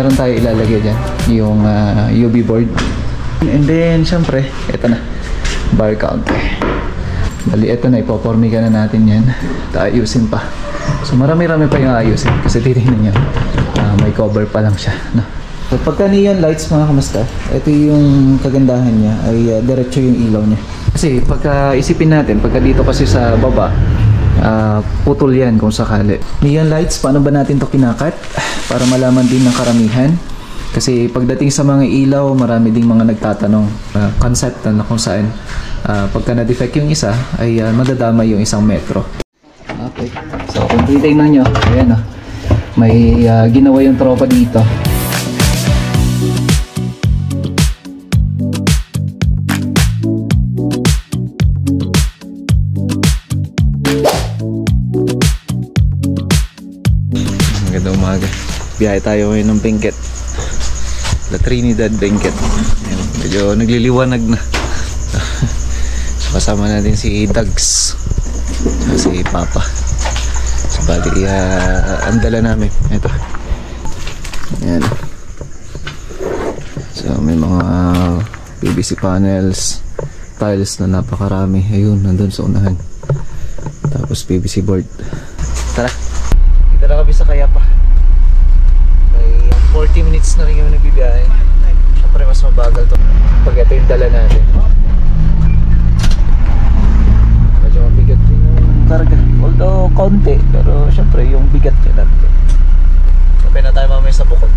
meron tayo ilalagay dyan, yung UV board. And then, syempre, ito na, bar counter. Bali, ito na, ipopormiga na natin yan. Ayusin pa. So, marami-rami pa yung ayusin. Kasi titignan nyo, may cover pa lang siya. No? So, pagka neon lights, mga kamusta, ito yung kagandahan niya, ay diretso yung ilaw niya. Kasi, pagka isipin natin, pagka dito kasi sa baba, putol yan kung sakali. Neon lights, paano ba natin to kinakat? Para malaman din ng karamihan. Kasi pagdating sa mga ilaw, marami ding mga nagtatanong concept na kung saan pagka na-defect yung isa, ay madadama yung isang metro. Okay, so kung titignan nyo, ayan o, may ginawa yung tropa dito. Magandang umaga. Biyahe tayo ngayon ng Benguet. La Trinidad Benguet. Medyo nagliliwanag na. So, kasama natin si Dags at si Papa. So bali, ang dala namin ito. Ayan. So may mga PVC panels, tiles na napakarami. Ayun, nandun sa unahan. Tapos PVC board. Tara, dito na kami sa Kayapa. 40 minutes na rin yung nagbibiyahe. Siyempre mas mabagal to pag ito yung dala natin. Medyo mabigat din yung karga. Although konti, pero siyempre yung bigat niya natin. Sabay na tayo mamaya sa bukod.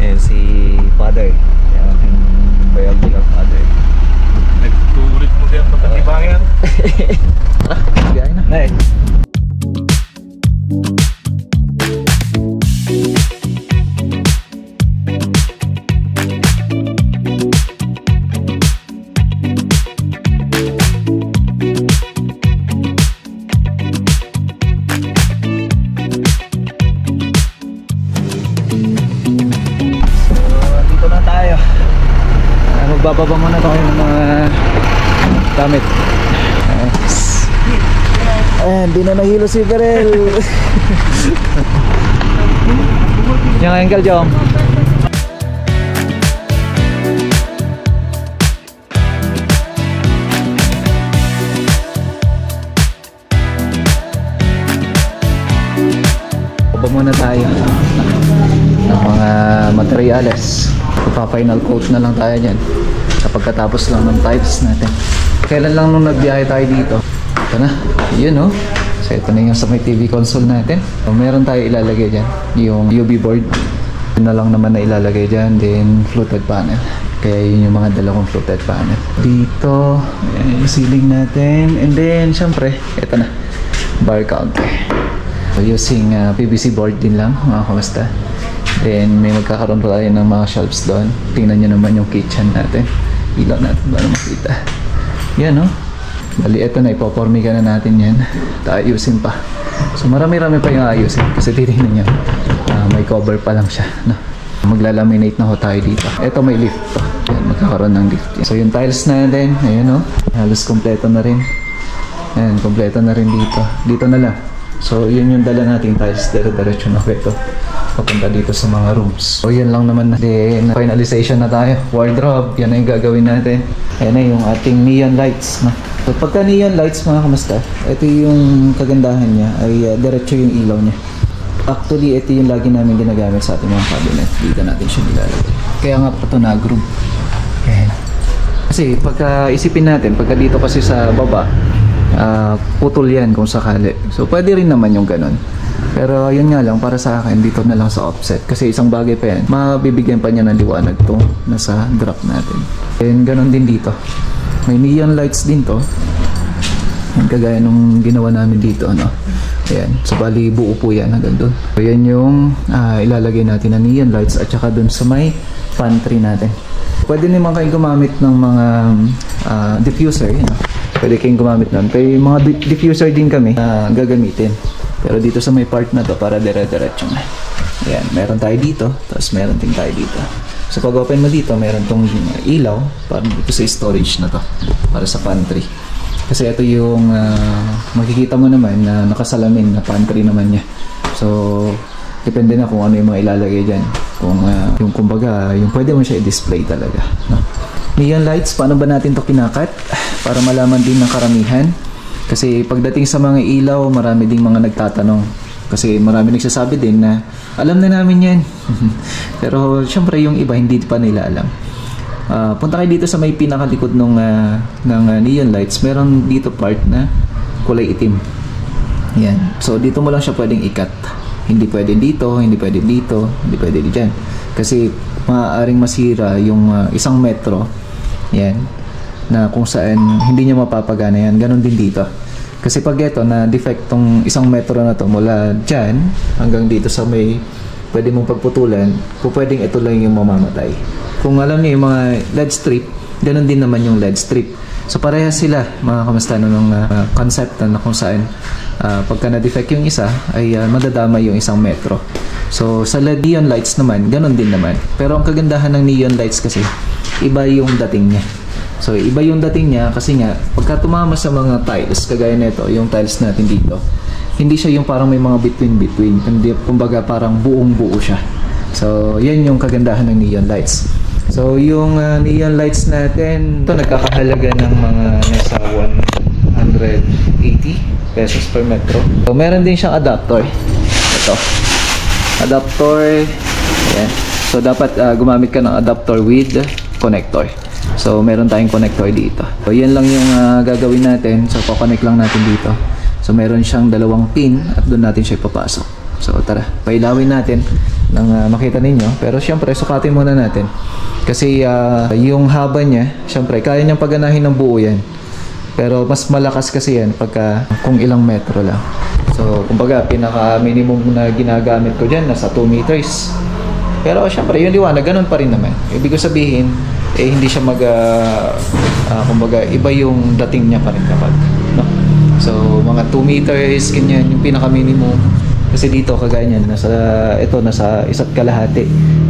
Ayan si Father. Ayan yung biological father. Nagturit mo din matatibangan. Tara, biyahe na. Nay. Magbababa muna tayo ng mga damit. Hindi na nahilo si Karel. Yung angle, Jom. Baba muna tayo ng mga materyales. Pa-final coat na lang tayo dyan kapag katapos lang ng types natin. Kailan lang nung nagbiyahe tayo dito? Ito na, yun o. So ito na yung sa may TV console natin. So, meron tayo ilalagay dyan, yung UV board. Yun na lang naman na ilalagay dyan. Then fluted panel. Kaya yun yung mga dala kong fluted panel. Dito, ayan yung ceiling natin. And then syempre, ito na, bar counter. So using PVC board din lang, mga kamusta. Then may magkakaroon pa tayo ng mga shelves doon. Tingnan nyo naman yung kitchen natin. Ilaw natin para makita. Yan o. Bali, ito na, ipopormiga na natin yan. Ayusin pa. So marami-rami pa yung ayusin. Kasi titignan nyo, may cover pa lang siya. No? Maglalaminate na ho tayo dito. Ito may lift to. Yan, magkakaroon ng lift. So yung tiles natin, ayan o. Halos kompleto na rin. Ayan, kompleto na rin dito. Dito na lang. So yun yung dala nating tiles. Diretso na ito papunta dito sa mga rooms. So yan lang naman. Then finalization na tayo. Wardrobe, yan na yung gagawin natin. Ayan na yung ating neon lights, no? So pagka neon lights, mga kamusta, ito yung kagandahan niya, ay diretso yung ilaw niya. Actually, ito yung lagi namin ginagamit sa ating mga cabinet. Dito natin siya nilalagay. Kaya nga ito na-group. Ayan. Kasi pagka isipin natin, pagka dito kasi sa baba, putol yan kung sakali. So pwede rin naman yung ganun. Pero yun nga lang, para sa akin, dito na lang sa offset. Kasi isang bagay pa yan, mabibigyan pa niya ng liwanag to nasa drop natin. And ganun din dito. May neon lights din to. Yung kagaya nung ginawa namin dito, no? Ayan. So bali, buo po yan hanggang doon. So yan yung ilalagay natin na neon lights at saka doon sa may pantry natin. Pwede naman kayong gumamit ng mga diffuser, you know? Pwede kayong gumamit nun. Pero yung mga diffuser din kami gagamitin. Pero dito sa may part na to, para dire-diretso na. Ayan, meron tayo dito, tapos meron din tayo dito. So pag open mo dito, meron tong ilaw para dito sa storage na to, para sa pantry. Kasi ito yung makikita mo naman na nakasalamin na pantry naman niya. So Depende na kung ano yung mga ilalagay dyan. Kung yung kumbaga, yung pwede mo siya i-display talaga, no? Neon lights, paano ba natin to kinakat? Para malaman din ng karamihan. Kasi pagdating sa mga ilaw, marami ding mga nagtatanong. Kasi marami nagsasabi din na alam na namin yan. Pero syempre yung iba hindi pa nila alam. Punta kayo dito sa may pinakalikod ng neon lights. Meron dito part na kulay itim. Yan. So dito mo lang siya pwedeng ikat. Hindi pwede dito, hindi pwede dito, hindi pwede dyan. Kasi maaaring masira yung 1 metro. Yan. Na kung saan hindi niya mapapagana yan. Ganon din dito. Kasi pag ito na defect tong 1 metro na to mula dyan hanggang dito sa may pwede mong pagputulan, pwedeng ito lang yung mamamatay. Kung alam niyo yung mga LED strip, ganon din naman yung LED strip. So parehas sila mga kamastano ng concept na kung saan pagka na-defect yung isa ay madadama yung 1 metro. So sa LED neon lights naman, ganon din naman. Pero ang kagandahan ng neon lights kasi iba yung dating niya. So iba yung dating niya kasi nga pagka tumama sa mga tiles kagaya nito, yung tiles natin dito, hindi siya yung parang may mga between, hindi, kumbaga parang buong-buo siya. So yan yung kagandahan ng neon lights. So yung neon lights natin, ito nagkakahalaga ng mga nasa 180 pesos per metro. So meron din siyang adapter. Ito. Adapter. Ayan. So dapat gumamit ka ng adapter with connector. So meron tayong connector dito. So yan lang yung gagawin natin. So pa-connect lang natin dito. So meron siyang 2 pin at doon natin siya ipapasok. So tara, pailawin natin nang makita ninyo. Pero syempre sukatin muna natin. Kasi yung haba niya, syempre kaya niyang paganahin ng buo yan. Pero mas malakas kasi yan pagka kung ilang metro lang. So kumbaga pinaka minimum na ginagamit ko dyan nasa 2 meters. Pero syempre yung liwanag ganun pa rin naman. Ibig ko sabihin hindi siya kumbaga iba yung dating niya pa rin kapag, no? So mga 2 meters ganyan yung pinaka minimum. Kasi dito kagaya niyan nasa 1.5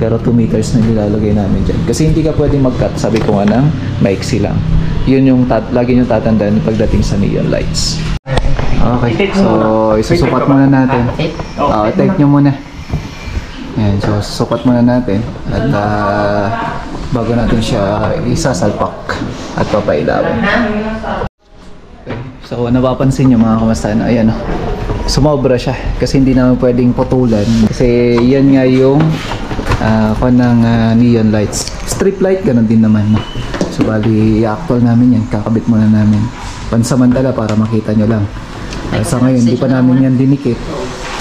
pero 2 meters na nilalagay namin diyan. Kasi hindi ka pwedeng mag-cut, sabi ko nga ng maiksi lang. Yun yung lagi niyo tatandaan pagdating sa neon lights. Okay, so isusukat muna natin. Take nyo muna. Yan, so susukat muna natin at bago natin siya isasalpak at papailawin. Okay, so napapansin nyo mga kamastan, ayan sumobra siya kasi hindi naman pwedeng putulan kasi yan nga yung ng neon lights. Strip light ganun din naman, no? So bali i-actual namin yan, kakabit muna namin pansamantala para makita nyo lang. Sa ngayon hindi pa namin yan dinikit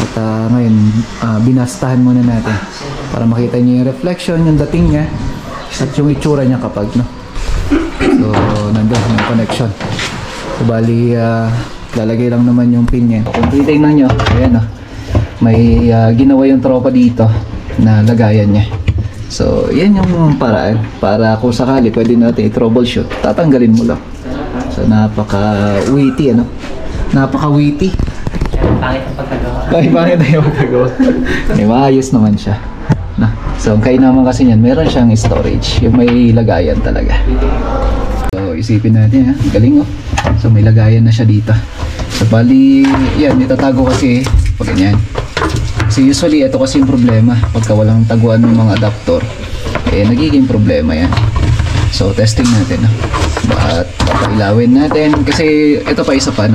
at ngayon binastahan muna natin para makita nyo yung reflection, yung dating niya at yung itsura niya kapag, no? So nandun yung connection. So bali lalagay lang naman yung pin niya. Kung titignan nyo, ayan may ginawa yung tropa dito na lagayan niya. So yan yung paraan para kung sakali pwede natin i-troubleshoot, tatanggalin mo lang. So napaka-witty, napaka-witty. Pangit ang pagkagawa. Pangit na yung pagkagawa. Maayos naman siya. So ang kain naman kasi niyan, meron siyang storage, yung may lagayan talaga. So isipin natin, galing So may lagayan na siya dito. So bali, yan, itatago kasi pag ganyan. Kasi usually ito kasi yung problema pagka walang taguan ng mga adapter, nagiging problema yan. So testing natin, at papailawin natin kasi ito pa isa pa,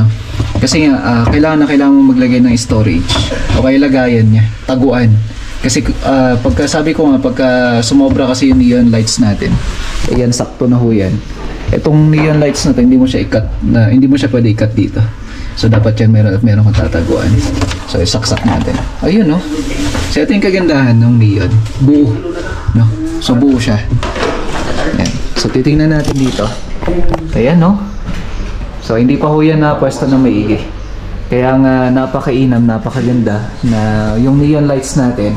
kasi nga kailangan mo maglagay ng storage o kaya lagayan niya, taguan. Kasi pagka sabi ko nga, pagka sumobra kasi yung neon lights natin, yan sakto na ho yan. Itong neon lights natin, hindi mo siya pwede i-cut dito. So dapat yan meron kang tataguan. So isaksak natin. Ayun, so ito yung kagandahan ng neon, buo, so buo siya. Ayan. So titingnan natin dito. Ayan, so hindi pa ho yan na pwesto ng maigi. Kaya nga napakainam, napakaganda na yung neon lights natin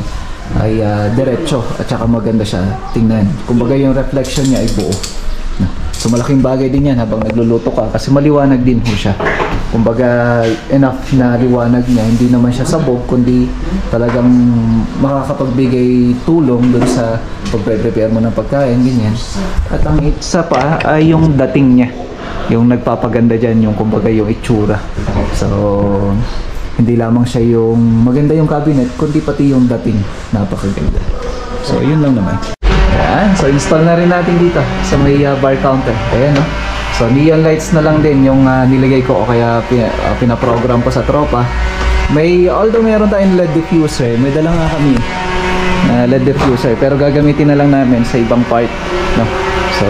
ay diretso at saka maganda siya tingnan. Kumbaga yung reflection niya ay buo. So malaking bagay din yan habang nagluluto ka kasi maliwanag din ho siya. Kumbaga enough na liwanag niya, hindi naman siya sabog kundi talagang makakapagbigay tulong dun sa pag-prepare mo ng pagkain, ganyan. At ang isa pa ay yung dating niya. Yung nagpapaganda dyan, yung kumbaga yung itsura. So Hindi lamang siya yung maganda yung cabinet, kundi pati yung dating napakaganda. So yun lang naman. Ayan, so install na rin natin dito sa may bar counter. Ayan, no? So neon lights na lang din yung nilagay ko o kaya pinaprogram ko sa tropa. Although meron tayong LED diffuser, may dala nga kami LED diffuser, pero gagamitin na lang namin sa ibang part, no? So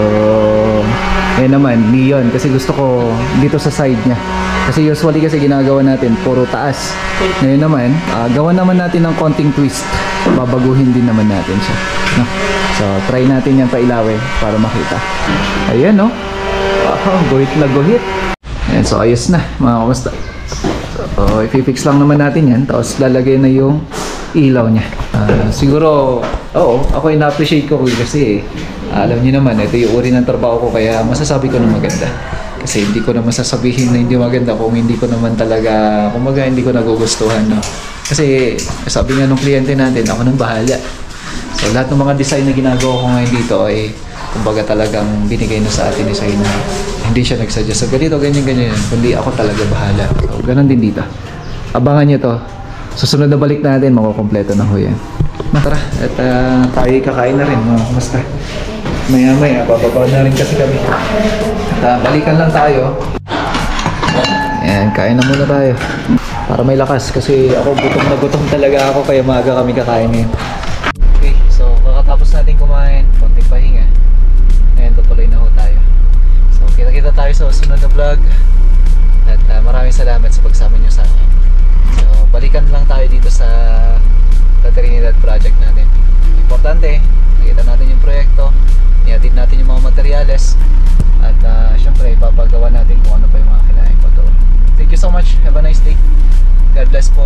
eh naman neon kasi gusto ko dito sa side niya, kasi usually kasi ginagawa natin puro taas. Ngayon naman gawa naman natin ng konting twist, babaguhin din naman natin siya, no? So try natin yan pailawin para makita. Ayan, no? Wow, guhit na guhit. Ayan, so ayos na mga kamusta. So i-fix lang naman natin yan, tapos lalagay na yung ilaw niya. Siguro, oo, ako ina-appreciate ko kasi alam niyo naman, ito yung uri ng trabaho ko, kaya masasabi ko na maganda. Kasi hindi ko naman sasabihin na hindi maganda kung hindi ko naman talaga, kumaga hindi ko nagugustuhan, no? Kasi sabi nga nung kliyente natin, ako nang bahala. So lahat ng mga design na ginagawa ko ngayon dito ay kumbaga talagang binigay na sa atin ni Sai na hindi siya nagsuggest. So ganito, ganyan, kundi ako talaga bahala. So ganun din dito. Abangan nyo to. Susunod na balik natin, makukompleto na ho yan. Tara, at tayo kakain na rin, mga kamusta. Maya-maya, bababa na rin kasi kami. At balikan lang tayo. Ayan, kain na muna tayo. Para may lakas, kasi ako gutom talaga ako, kaya maaga kami kakain ngayon. Okay, so kakatapos natin kumain, konting pahinga. Ngayon, tutuloy na ho tayo. So, kita-kita tayo sa susunod na vlog. At maraming salamat sa pagsama nyo sa akin. So, balikan lang tayo dito sa Trinidad project natin. Importante, nakita natin yung proyekto, nihatid natin yung mga materyales, at syempre ipapagawa natin kung ano pa yung mga kailangan paggawa. Thank you so much. Have a nice day. God bless po.